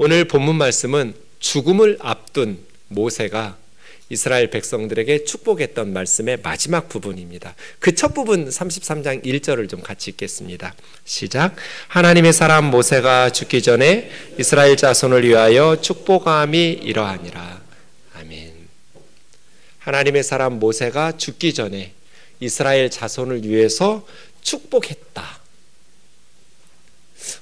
오늘 본문 말씀은 죽음을 앞둔 모세가 이스라엘 백성들에게 축복했던 말씀의 마지막 부분입니다. 그 첫 부분 33장 1절을 좀 같이 읽겠습니다. 시작. 하나님의 사람 모세가 죽기 전에 이스라엘 자손을 위하여 축복함이 이러하니라. 아멘. 하나님의 사람 모세가 죽기 전에 이스라엘 자손을 위해서 축복했다.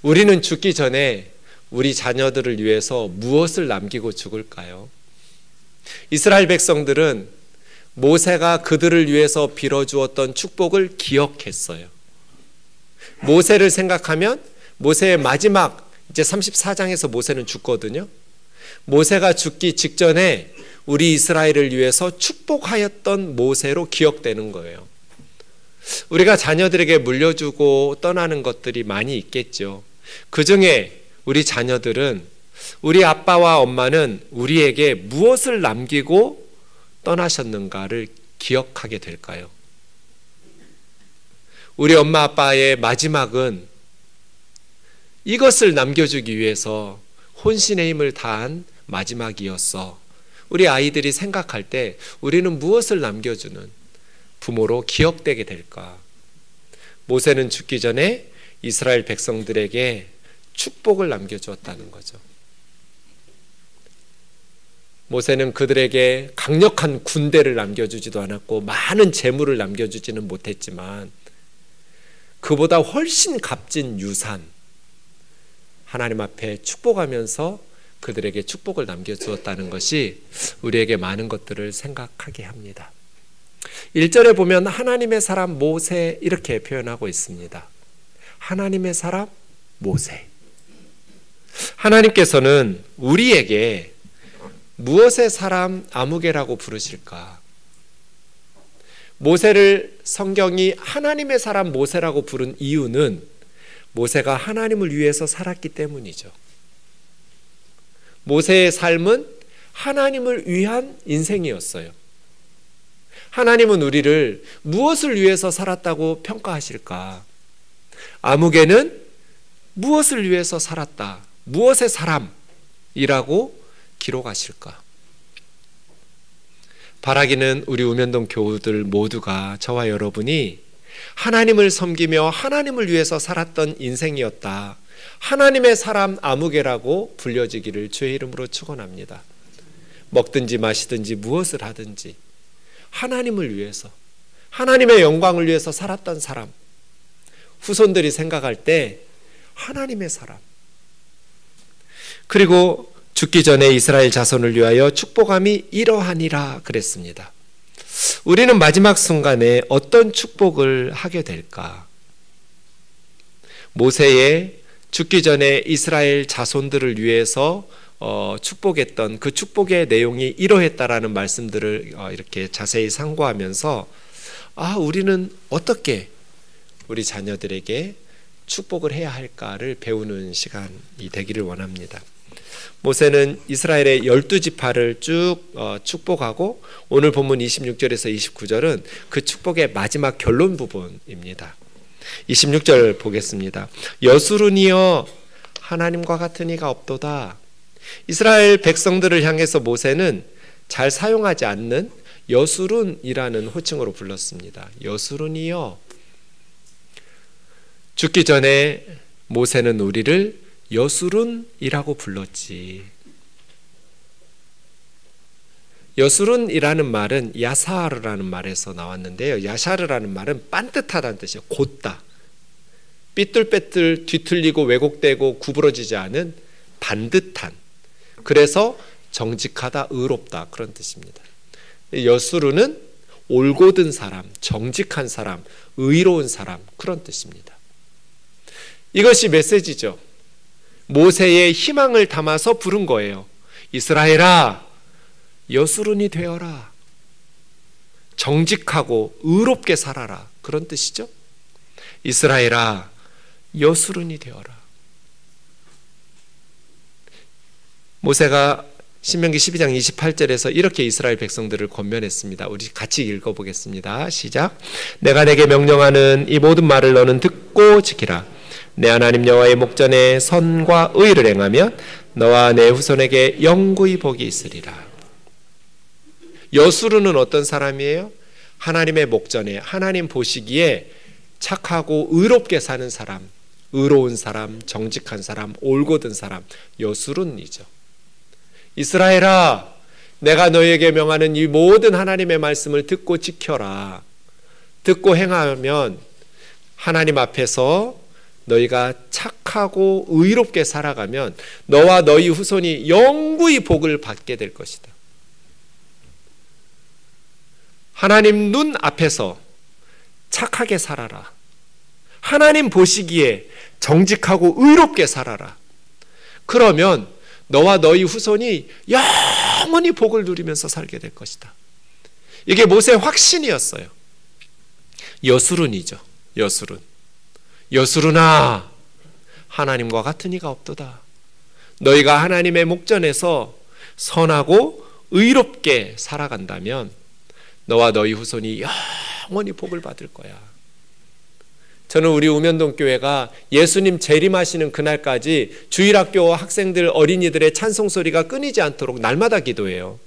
우리는 죽기 전에 우리 자녀들을 위해서 무엇을 남기고 죽을까요? 이스라엘 백성들은 모세가 그들을 위해서 빌어주었던 축복을 기억했어요. 모세를 생각하면 모세의 마지막 이제 34장에서 모세는 죽거든요. 모세가 죽기 직전에 우리 이스라엘을 위해서 축복하였던 모세로 기억되는 거예요. 우리가 자녀들에게 물려주고 떠나는 것들이 많이 있겠죠. 그 중에 우리 자녀들은 우리 아빠와 엄마는 우리에게 무엇을 남기고 떠나셨는가를 기억하게 될까요? 우리 엄마 아빠의 마지막은 이것을 남겨주기 위해서 혼신의 힘을 다한 마지막이었어. 우리 아이들이 생각할 때 우리는 무엇을 남겨주는 부모로 기억되게 될까? 모세는 죽기 전에 이스라엘 백성들에게 축복을 남겨주었다는 거죠. 모세는 그들에게 강력한 군대를 남겨주지도 않았고 많은 재물을 남겨주지는 못했지만 그보다 훨씬 값진 유산, 하나님 앞에 축복하면서 그들에게 축복을 남겨주었다는 것이 우리에게 많은 것들을 생각하게 합니다. 1절에 보면 하나님의 사람 모세 이렇게 표현하고 있습니다. 하나님의 사람 모세. 하나님께서는 우리에게 무엇의 사람 아무개라고 부르실까? 모세를 성경이 하나님의 사람 모세라고 부른 이유는 모세가 하나님을 위해서 살았기 때문이죠. 모세의 삶은 하나님을 위한 인생이었어요. 하나님은 우리를 무엇을 위해서 살았다고 평가하실까? 아무개는 무엇을 위해서 살았다, 무엇의 사람이라고 기록하실까? 바라기는 우리 우면동 교우들 모두가, 저와 여러분이 하나님을 섬기며 하나님을 위해서 살았던 인생이었다, 하나님의 사람 아무개라고 불려지기를 주의 이름으로 축원합니다. 먹든지 마시든지 무엇을 하든지 하나님을 위해서, 하나님의 영광을 위해서 살았던 사람, 후손들이 생각할 때 하나님의 사람. 그리고 죽기 전에 이스라엘 자손을 위하여 축복함이 이러하니라 그랬습니다. 우리는 마지막 순간에 어떤 축복을 하게 될까? 모세의 죽기 전에 이스라엘 자손들을 위해서 축복했던 그 축복의 내용이 이러했다라는 말씀들을 이렇게 자세히 상고하면서 우리는 어떻게 우리 자녀들에게 축복을 해야 할까를 배우는 시간이 되기를 원합니다. 모세는 이스라엘의 12지파를 쭉 축복하고 오늘 본문 26절에서 29절은 그 축복의 마지막 결론 부분입니다. 26절 보겠습니다. 여수룬이여 하나님과 같은 이가 없도다. 이스라엘 백성들을 향해서 모세는 잘 사용하지 않는 여수룬이라는 호칭으로 불렀습니다. 여수룬이여. 죽기 전에 모세는 우리를 여수룬이라고 불렀지. 여수룬이라는 말은 야사르라는 말에서 나왔는데요. 야샤르라는 말은 빤듯하다는 뜻이에요. 곧다. 삐뚤빼뚤 뒤틀리고 왜곡되고 구부러지지 않은 반듯한. 그래서 정직하다, 의롭다 그런 뜻입니다. 여수룬은 올곧은 사람, 정직한 사람, 의로운 사람 그런 뜻입니다. 이것이 메시지죠. 모세의 희망을 담아서 부른 거예요. 이스라엘아, 여수룬이 되어라. 정직하고 의롭게 살아라. 그런 뜻이죠. 이스라엘아, 여수룬이 되어라. 모세가 신명기 12장 28절에서 이렇게 이스라엘 백성들을 권면했습니다. 우리 같이 읽어보겠습니다. 시작. 내가 내게 명령하는 이 모든 말을 너는 듣고 지키라. 내 하나님 여호와의 목전에 선과 의를 행하면 너와 내 후손에게 영구히 복이 있으리라. 여수르는 어떤 사람이에요? 하나님의 목전에 하나님 보시기에 착하고 의롭게 사는 사람, 의로운 사람, 정직한 사람, 올곧은 사람, 여수른이죠. 이스라엘아, 내가 너희에게 명하는 이 모든 하나님의 말씀을 듣고 지켜라. 듣고 행하면 하나님 앞에서 너희가 착하고 의롭게 살아가면 너와 너희 후손이 영구히 복을 받게 될 것이다. 하나님 눈 앞에서 착하게 살아라. 하나님 보시기에 정직하고 의롭게 살아라. 그러면 너와 너희 후손이 영원히 복을 누리면서 살게 될 것이다. 이게 모세의 확신이었어요. 여수른이죠. 여수른. 여수른아, 하나님과 같은 이가 없도다. 너희가 하나님의 목전에서 선하고 의롭게 살아간다면 너와 너희 후손이 영원히 복을 받을 거야. 저는 우리 우면동 교회가 예수님 재림하시는 그날까지 주일학교 학생들, 어린이들의 찬송 소리가 끊이지 않도록 날마다 기도해요.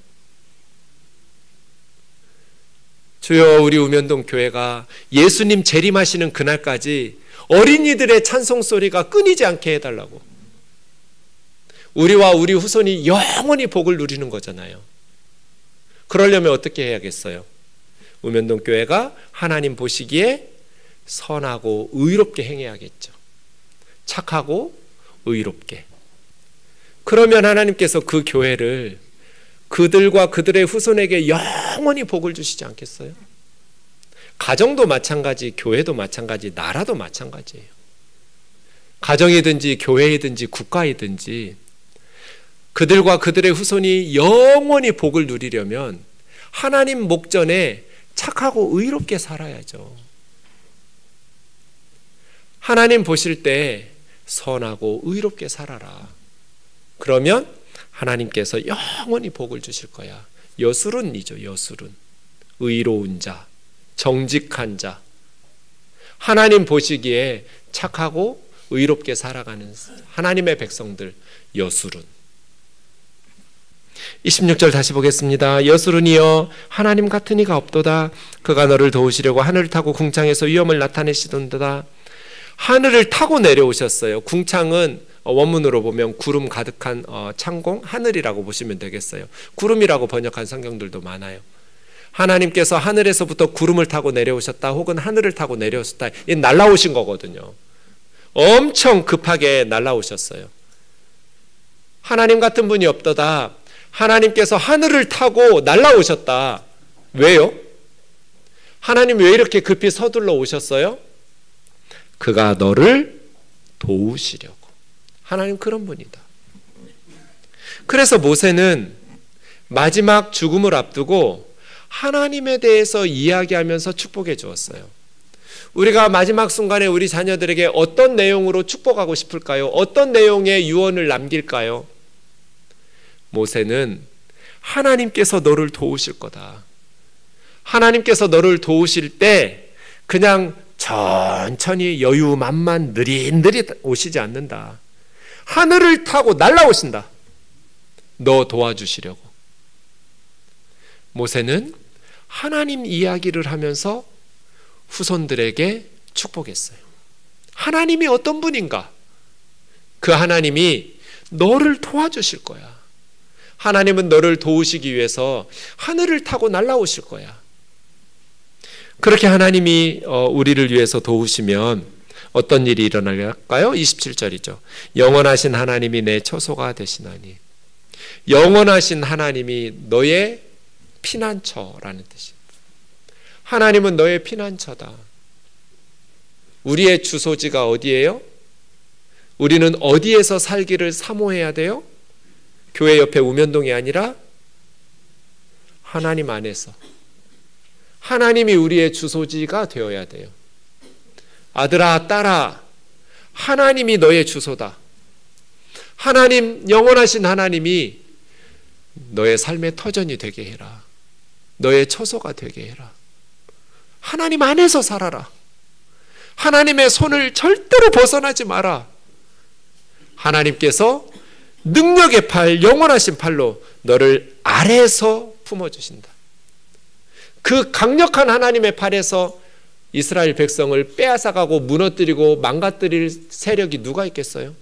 주여, 우리 우면동 교회가 예수님 재림하시는 그날까지 어린이들의 찬송 소리가 끊이지 않게 해달라고. 우리와 우리 후손이 영원히 복을 누리는 거잖아요. 그러려면 어떻게 해야겠어요? 우면동 교회가 하나님 보시기에 선하고 의롭게 행해야겠죠. 착하고 의롭게. 그러면 하나님께서 그 교회를 그들과 그들의 후손에게 영원히 복을 주시지 않겠어요? 가정도 마찬가지, 교회도 마찬가지, 나라도 마찬가지예요. 가정이든지 교회이든지 국가이든지 그들과 그들의 후손이 영원히 복을 누리려면 하나님 목전에 착하고 의롭게 살아야죠. 하나님 보실 때 선하고 의롭게 살아라. 그러면 하나님께서 영원히 복을 주실 거야. 여수른이죠. 여수른. 의로운 자, 정직한 자, 하나님 보시기에 착하고 의롭게 살아가는 하나님의 백성들, 여수른. 26절 다시 보겠습니다. 여수른이여, 하나님 같은 이가 없도다. 그가 너를 도우시려고 하늘을 타고 궁창에서 위엄을 나타내시던도다. 하늘을 타고 내려오셨어요. 궁창은 원문으로 보면 구름 가득한 창공, 하늘이라고 보시면 되겠어요. 구름이라고 번역한 성경들도 많아요. 하나님께서 하늘에서부터 구름을 타고 내려오셨다, 혹은 하늘을 타고 내려오셨다. 이 날라오신 거거든요. 엄청 급하게 날라오셨어요. 하나님 같은 분이 없도다. 하나님께서 하늘을 타고 날라오셨다. 왜요? 하나님 왜 이렇게 급히 서둘러 오셨어요? 그가 너를 도우시려고. 하나님 그런 분이다. 그래서 모세는 마지막 죽음을 앞두고 하나님에 대해서 이야기하면서 축복해 주었어요. 우리가 마지막 순간에 우리 자녀들에게 어떤 내용으로 축복하고 싶을까요? 어떤 내용의 유언을 남길까요? 모세는 하나님께서 너를 도우실 거다. 하나님께서 너를 도우실 때 그냥 천천히 여유만만 느릿느릿 오시지 않는다. 하늘을 타고 날아오신다. 너 도와주시려고. 모세는 하나님 이야기를 하면서 후손들에게 축복했어요. 하나님이 어떤 분인가? 그 하나님이 너를 도와주실 거야. 하나님은 너를 도우시기 위해서 하늘을 타고 날아오실 거야. 그렇게 하나님이 우리를 위해서 도우시면 어떤 일이 일어날까요? 27절이죠. 영원하신 하나님이 내 처소가 되시나니. 영원하신 하나님이 너의 피난처라는 뜻이에요. 하나님은 너의 피난처다. 우리의 주소지가 어디예요? 우리는 어디에서 살기를 사모해야 돼요? 교회 옆에 우면동이 아니라 하나님 안에서. 하나님이 우리의 주소지가 되어야 돼요. 아들아, 딸아, 하나님이 너의 주소다. 하나님, 영원하신 하나님이 너의 삶의 터전이 되게 해라. 너의 처소가 되게 해라. 하나님 안에서 살아라. 하나님의 손을 절대로 벗어나지 마라. 하나님께서 능력의 팔, 영원하신 팔로 너를 아래에서 품어주신다. 그 강력한 하나님의 팔에서 이스라엘 백성을 빼앗아가고 무너뜨리고 망가뜨릴 세력이 누가 있겠어요?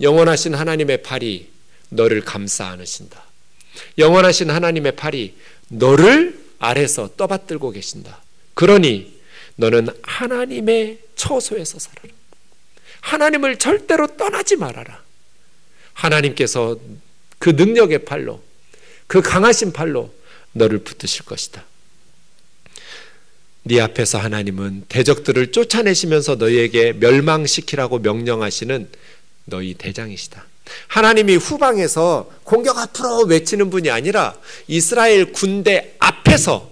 영원하신 하나님의 팔이 너를 감싸 안으신다. 영원하신 하나님의 팔이 너를 아래서 떠받들고 계신다. 그러니 너는 하나님의 처소에서 살아라. 하나님을 절대로 떠나지 말아라. 하나님께서 그 능력의 팔로, 그 강하신 팔로 너를 붙드실 것이다. 네 앞에서 하나님은 대적들을 쫓아내시면서 너희에게 멸망시키라고 명령하시는 너희 대장이시다. 하나님이 후방에서 공격 앞으로 외치는 분이 아니라 이스라엘 군대 앞에서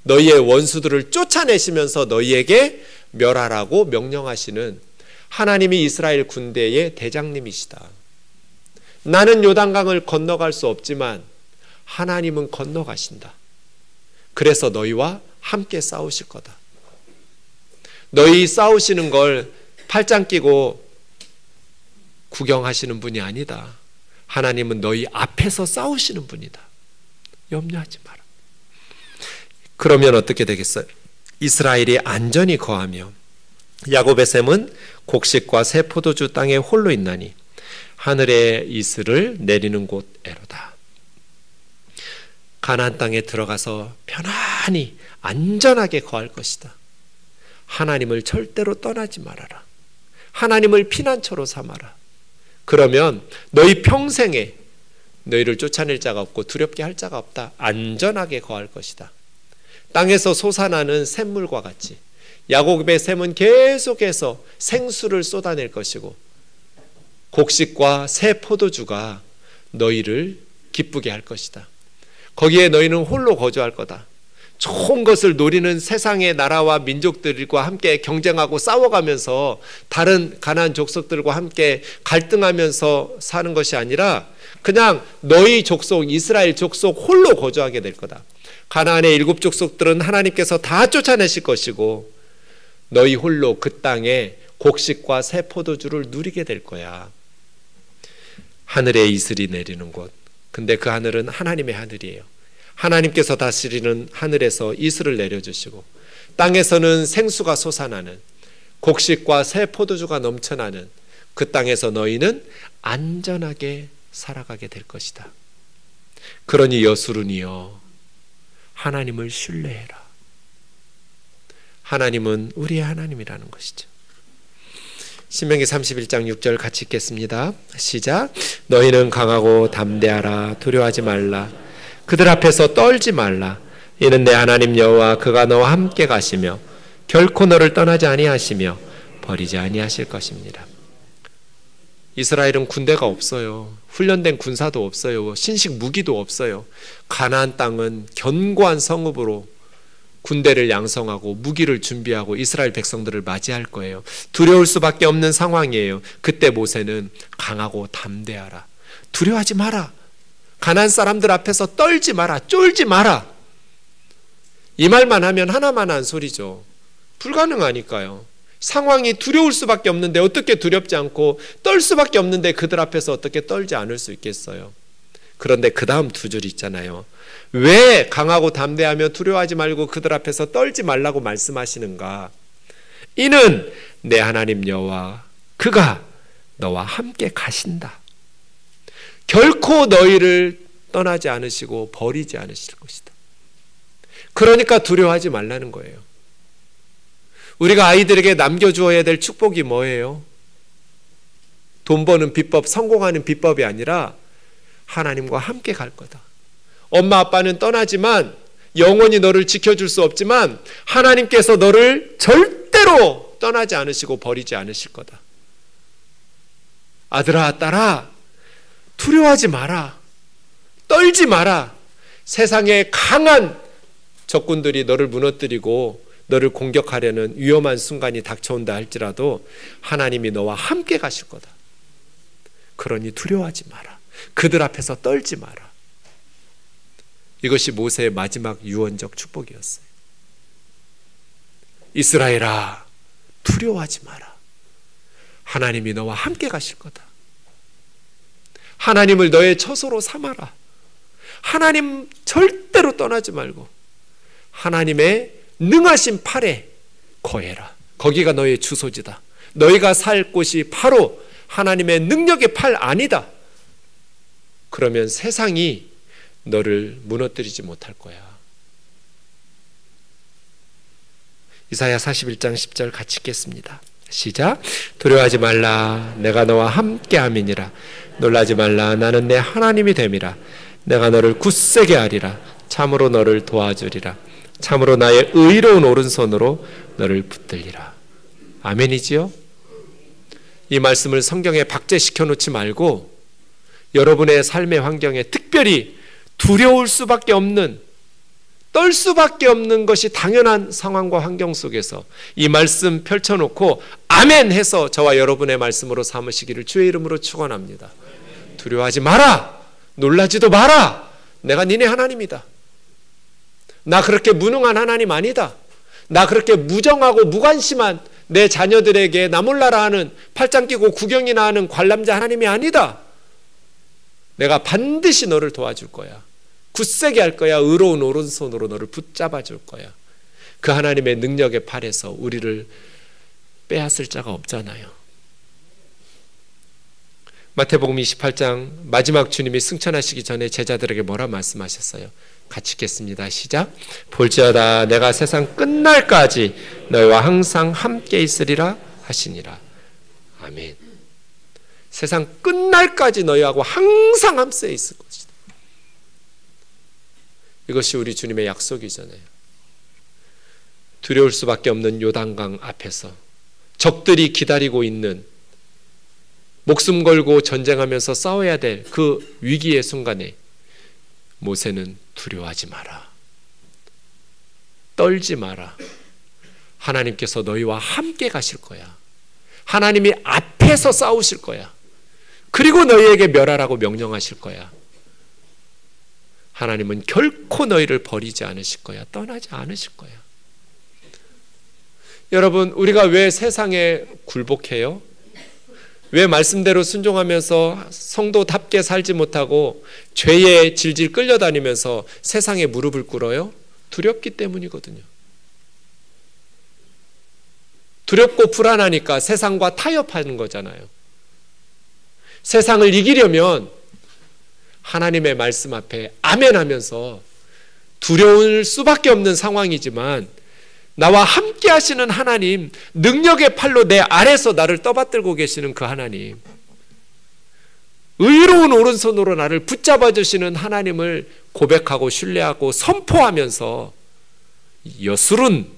너희의 원수들을 쫓아내시면서 너희에게 멸하라고 명령하시는 하나님이 이스라엘 군대의 대장님이시다. 나는 요단강을 건너갈 수 없지만 하나님은 건너가신다. 그래서 너희와 함께 싸우실 거다. 너희 싸우시는 걸 팔짱 끼고 구경하시는 분이 아니다. 하나님은 너희 앞에서 싸우시는 분이다. 염려하지 마라. 그러면 어떻게 되겠어요? 이스라엘이 안전히 거하며 야곱의 샘은 곡식과 새 포도주 땅에 홀로 있나니 하늘의 이슬을 내리는 곳에로다. 가나안 땅에 들어가서 편안히 안전하게 거할 것이다. 하나님을 절대로 떠나지 말아라. 하나님을 피난처로 삼아라. 그러면 너희 평생에 너희를 쫓아낼 자가 없고 두렵게 할 자가 없다. 안전하게 거할 것이다. 땅에서 솟아나는 샘물과 같이 야곱의 샘은 계속해서 생수를 쏟아낼 것이고 곡식과 새 포도주가 너희를 기쁘게 할 것이다. 거기에 너희는 홀로 거주할 거다. 좋은 것을 노리는 세상의 나라와 민족들과 함께 경쟁하고 싸워가면서 다른 가나안 족속들과 함께 갈등하면서 사는 것이 아니라 그냥 너희 족속, 이스라엘 족속 홀로 거주하게 될 거다. 가나안의 7 족속들은 하나님께서 다 쫓아내실 것이고 너희 홀로 그 땅에 곡식과 새 포도주를 누리게 될 거야. 하늘에 이슬이 내리는 곳. 근데 그 하늘은 하나님의 하늘이에요. 하나님께서 다스리는 하늘에서 이슬을 내려주시고 땅에서는 생수가 솟아나는 곡식과 새 포도주가 넘쳐나는 그 땅에서 너희는 안전하게 살아가게 될 것이다. 그러니 여수run이여 하나님을 신뢰해라. 하나님은 우리의 하나님이라는 것이죠. 신명기 31장 6절 같이 읽겠습니다. 시작. 너희는 강하고 담대하라. 두려워하지 말라. 그들 앞에서 떨지 말라. 이는 내 하나님 여호와 그가 너와 함께 가시며 결코 너를 떠나지 아니하시며 버리지 아니하실 것입니다. 이스라엘은 군대가 없어요. 훈련된 군사도 없어요. 신식 무기도 없어요. 가나안 땅은 견고한 성읍으로 군대를 양성하고 무기를 준비하고 이스라엘 백성들을 맞이할 거예요. 두려울 수밖에 없는 상황이에요. 그때 모세는 강하고 담대하라. 두려워하지 마라. 가나안 사람들 앞에서 떨지 마라. 쫄지 마라. 이 말만 하면 하나만한 소리죠. 불가능하니까요. 상황이 두려울 수밖에 없는데 어떻게 두렵지 않고 떨 수밖에 없는데 그들 앞에서 어떻게 떨지 않을 수 있겠어요. 그런데 그 다음 2줄 있잖아요. 왜 강하고 담대하며 두려워하지 말고 그들 앞에서 떨지 말라고 말씀하시는가? 이는 내 하나님 여호와 그가 너와 함께 가신다. 결코 너희를 떠나지 않으시고 버리지 않으실 것이다. 그러니까 두려워하지 말라는 거예요. 우리가 아이들에게 남겨주어야 될 축복이 뭐예요? 돈 버는 비법, 성공하는 비법이 아니라 하나님과 함께 갈 거다. 엄마 아빠는 떠나지만 영원히 너를 지켜줄 수 없지만 하나님께서 너를 절대로 떠나지 않으시고 버리지 않으실 거다. 아들아, 딸아, 두려워하지 마라. 떨지 마라. 세상에 강한 적군들이 너를 무너뜨리고 너를 공격하려는 위험한 순간이 닥쳐온다 할지라도 하나님이 너와 함께 가실 거다. 그러니 두려워하지 마라. 그들 앞에서 떨지 마라. 이것이 모세의 마지막 유언적 축복이었어요. 이스라엘아, 두려워하지 마라. 하나님이 너와 함께 가실 거다. 하나님을 너의 처소로 삼아라. 하나님 절대로 떠나지 말고 하나님의 능하신 팔에 거해라. 거기가 너의 주소지다. 너희가 살 곳이 바로 하나님의 능력의 팔 안이다. 그러면 세상이 너를 무너뜨리지 못할 거야. 이사야 41장 10절 같이 읽겠습니다. 시작. 두려워하지 말라. 내가 너와 함께함이니라. 놀라지 말라. 나는 내 하나님이 됨이라. 내가 너를 굳세게 하리라. 참으로 너를 도와주리라. 참으로 나의 의로운 오른손으로 너를 붙들리라. 아멘이지요? 이 말씀을 성경에 박제시켜 놓지 말고 여러분의 삶의 환경에 특별히 두려울 수밖에 없는, 떨 수밖에 없는 것이 당연한 상황과 환경 속에서 이 말씀 펼쳐놓고 아멘 해서 저와 여러분의 말씀으로 삼으시기를 주의 이름으로 축원합니다. 두려워하지 마라. 놀라지도 마라. 내가 니네 하나님이다. 나 그렇게 무능한 하나님 아니다. 나 그렇게 무정하고 무관심한 내 자녀들에게 나 몰라라 하는, 팔짱 끼고 구경이나 하는 관람자 하나님이 아니다. 내가 반드시 너를 도와줄 거야. 굳세게 할 거야. 의로운 오른손으로 너를 붙잡아 줄 거야. 그 하나님의 능력의 팔에서 우리를 빼앗을 자가 없잖아요. 마태복음 28장 마지막 주님이 승천하시기 전에 제자들에게 뭐라 말씀하셨어요? 같이 읽겠습니다. 시작. 볼지어다 내가 세상 끝날까지 너희와 항상 함께 있으리라 하시니라. 아멘. 세상 끝날까지 너희하고 항상 함께 있을 것이다. 이것이 우리 주님의 약속이잖아요. 두려울 수밖에 없는 요단강 앞에서 적들이 기다리고 있는, 목숨 걸고 전쟁하면서 싸워야 될 그 위기의 순간에 모세는 두려워하지 마라. 떨지 마라. 하나님께서 너희와 함께 가실 거야. 하나님이 앞에서 싸우실 거야. 그리고 너희에게 멸하라고 명령하실 거야. 하나님은 결코 너희를 버리지 않으실 거야. 떠나지 않으실 거야. 여러분, 우리가 왜 세상에 굴복해요? 왜 말씀대로 순종하면서 성도답게 살지 못하고 죄에 질질 끌려다니면서 세상에 무릎을 꿇어요? 두렵기 때문이거든요. 두렵고 불안하니까 세상과 타협하는 거잖아요. 세상을 이기려면 하나님의 말씀 앞에 아멘 하면서 두려울 수밖에 없는 상황이지만 나와 함께 하시는 하나님, 능력의 팔로 내 아래서 나를 떠받들고 계시는 그 하나님, 의로운 오른손으로 나를 붙잡아 주시는 하나님을 고백하고 신뢰하고 선포하면서 여술은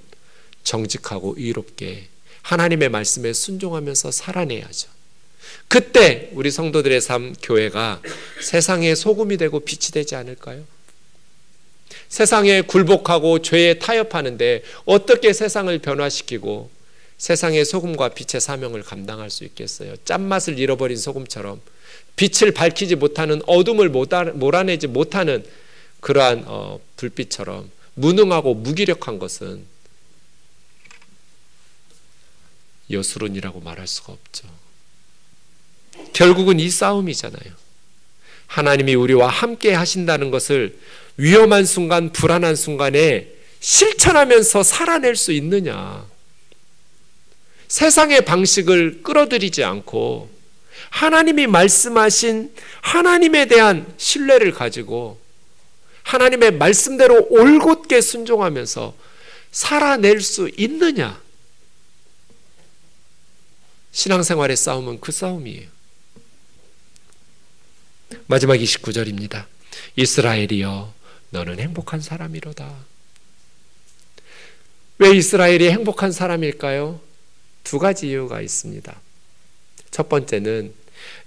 정직하고 의롭게 하나님의 말씀에 순종하면서 살아내야죠. 그때 우리 성도들의 삶, 교회가 세상의 소금이 되고 빛이 되지 않을까요? 세상에 굴복하고 죄에 타협하는데 어떻게 세상을 변화시키고 세상의 소금과 빛의 사명을 감당할 수 있겠어요? 짠맛을 잃어버린 소금처럼 빛을 밝히지 못하는, 어둠을 몰아내지 못하는 그러한 불빛처럼 무능하고 무기력한 것은 여수론이라고 말할 수가 없죠. 결국은 이 싸움이잖아요. 하나님이 우리와 함께 하신다는 것을 위험한 순간, 불안한 순간에 실천하면서 살아낼 수 있느냐. 세상의 방식을 끌어들이지 않고 하나님이 말씀하신 하나님에 대한 신뢰를 가지고 하나님의 말씀대로 올곧게 순종하면서 살아낼 수 있느냐. 신앙생활의 싸움은 그 싸움이에요. 마지막 29절입니다. 이스라엘이여 너는 행복한 사람이로다. 왜 이스라엘이 행복한 사람일까요? 두 가지 이유가 있습니다. 첫 번째는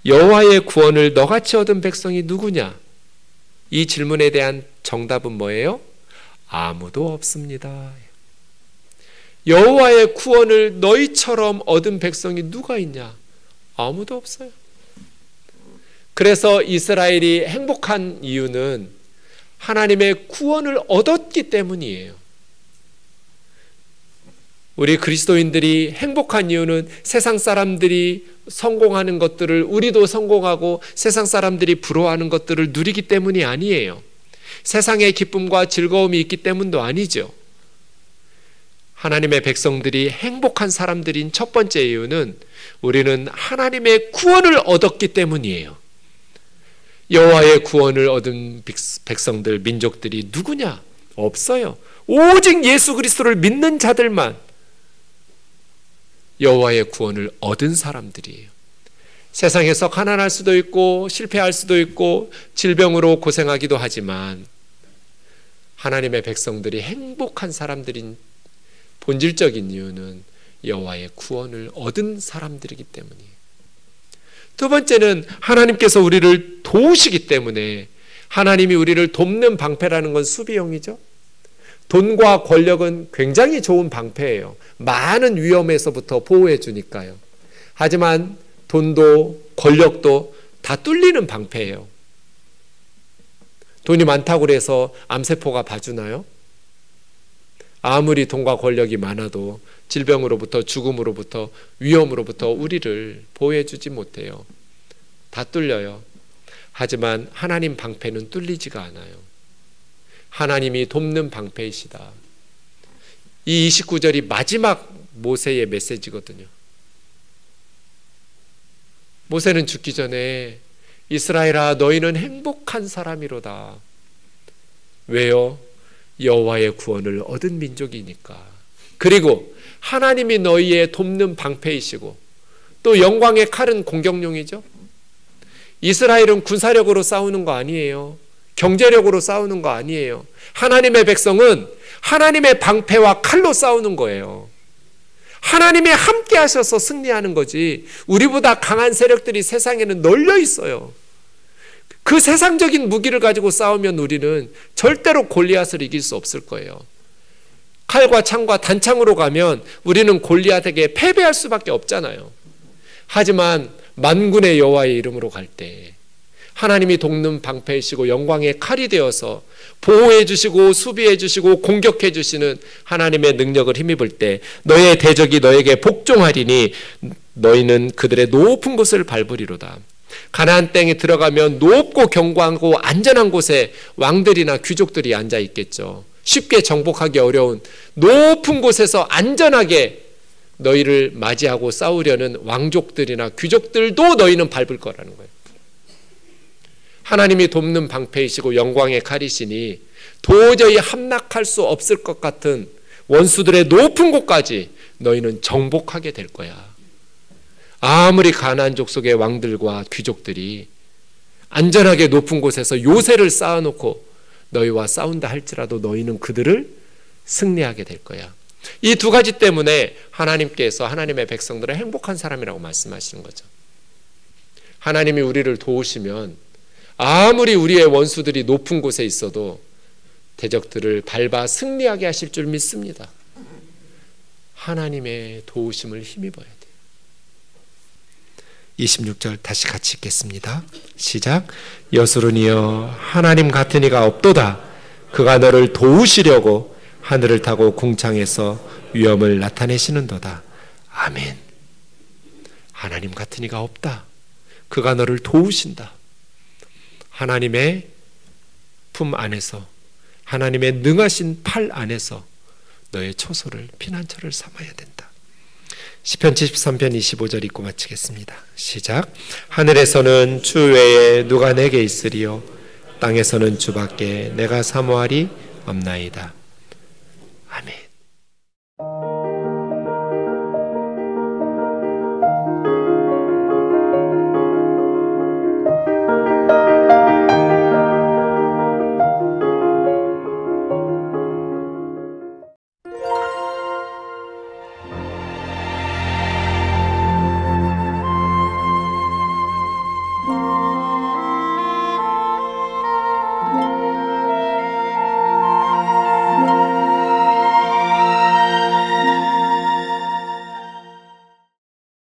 여호와의 구원을 너같이 얻은 백성이 누구냐? 이 질문에 대한 정답은 뭐예요? 아무도 없습니다. 여호와의 구원을 너희처럼 얻은 백성이 누가 있냐? 아무도 없어요. 그래서 이스라엘이 행복한 이유는 하나님의 구원을 얻었기 때문이에요. 우리 그리스도인들이 행복한 이유는 세상 사람들이 성공하는 것들을 우리도 성공하고 세상 사람들이 부러워하는 것들을 누리기 때문이 아니에요. 세상의 기쁨과 즐거움이 있기 때문도 아니죠. 하나님의 백성들이 행복한 사람들인 첫 번째 이유는 우리는 하나님의 구원을 얻었기 때문이에요. 여호와의 구원을 얻은 백성들, 민족들이 누구냐? 없어요. 오직 예수 그리스도를 믿는 자들만 여호와의 구원을 얻은 사람들이에요. 세상에서 가난할 수도 있고 실패할 수도 있고 질병으로 고생하기도 하지만 하나님의 백성들이 행복한 사람들인 본질적인 이유는 여호와의 구원을 얻은 사람들이기 때문이에요. 두 번째는 하나님께서 우리를 도우시기 때문에, 하나님이 우리를 돕는 방패라는 건 수비용이죠. 돈과 권력은 굉장히 좋은 방패예요. 많은 위험에서부터 보호해 주니까요. 하지만 돈도 권력도 다 뚫리는 방패예요. 돈이 많다고 해서 암세포가 봐주나요? 아무리 돈과 권력이 많아도 질병으로부터, 죽음으로부터, 위험으로부터 우리를 보호해 주지 못해요. 다 뚫려요. 하지만 하나님 방패는 뚫리지가 않아요. 하나님이 돕는 방패이시다. 이 29절이 마지막 모세의 메시지거든요. 모세는 죽기 전에 이스라엘아 너희는 행복한 사람이로다. 왜요? 여호와의 구원을 얻은 민족이니까. 그리고 하나님이 너희의 돕는 방패이시고 또 영광의 칼은 공격용이죠. 이스라엘은 군사력으로 싸우는 거 아니에요. 경제력으로 싸우는 거 아니에요. 하나님의 백성은 하나님의 방패와 칼로 싸우는 거예요. 하나님이 함께 하셔서 승리하는 거지, 우리보다 강한 세력들이 세상에는 널려 있어요. 그 세상적인 무기를 가지고 싸우면 우리는 절대로 골리앗을 이길 수 없을 거예요. 칼과 창과 단창으로 가면 우리는 골리앗에게 패배할 수밖에 없잖아요. 하지만 만군의 여호와의 이름으로 갈 때 하나님이 돕는 방패이시고 영광의 칼이 되어서 보호해 주시고 수비해 주시고 공격해 주시는 하나님의 능력을 힘입을 때 너의 대적이 너에게 복종하리니 너희는 그들의 높은 곳을 밟으리로다. 가나안 땅에 들어가면 높고 견고하고 안전한 곳에 왕들이나 귀족들이 앉아 있겠죠. 쉽게 정복하기 어려운 높은 곳에서 안전하게 너희를 맞이하고 싸우려는 왕족들이나 귀족들도 너희는 밟을 거라는 거예요. 하나님이 돕는 방패이시고 영광의 칼이시니 도저히 함락할 수 없을 것 같은 원수들의 높은 곳까지 너희는 정복하게 될 거야. 아무리 가나안 족속의 왕들과 귀족들이 안전하게 높은 곳에서 요새를 쌓아놓고 너희와 싸운다 할지라도 너희는 그들을 승리하게 될 거야. 이 두 가지 때문에 하나님께서 하나님의 백성들을 행복한 사람이라고 말씀하시는 거죠. 하나님이 우리를 도우시면 아무리 우리의 원수들이 높은 곳에 있어도 대적들을 밟아 승리하게 하실 줄 믿습니다. 하나님의 도우심을 힘입어야 돼요. 26절 다시 같이 읽겠습니다. 시작. 여수르니여 하나님 같은 이가 없도다. 그가 너를 도우시려고 하늘을 타고 궁창에서 위엄을 나타내시는도다. 아멘. 하나님 같은 이가 없다. 그가 너를 도우신다. 하나님의 품 안에서, 하나님의 능하신 팔 안에서 너의 처소를 피난처를 삼아야 된다. 시편 73편 25절 읽고 마치겠습니다. 시작. 하늘에서는 주 외에 누가 내게 있으리요 땅에서는 주밖에 내가 사모하리 없나이다.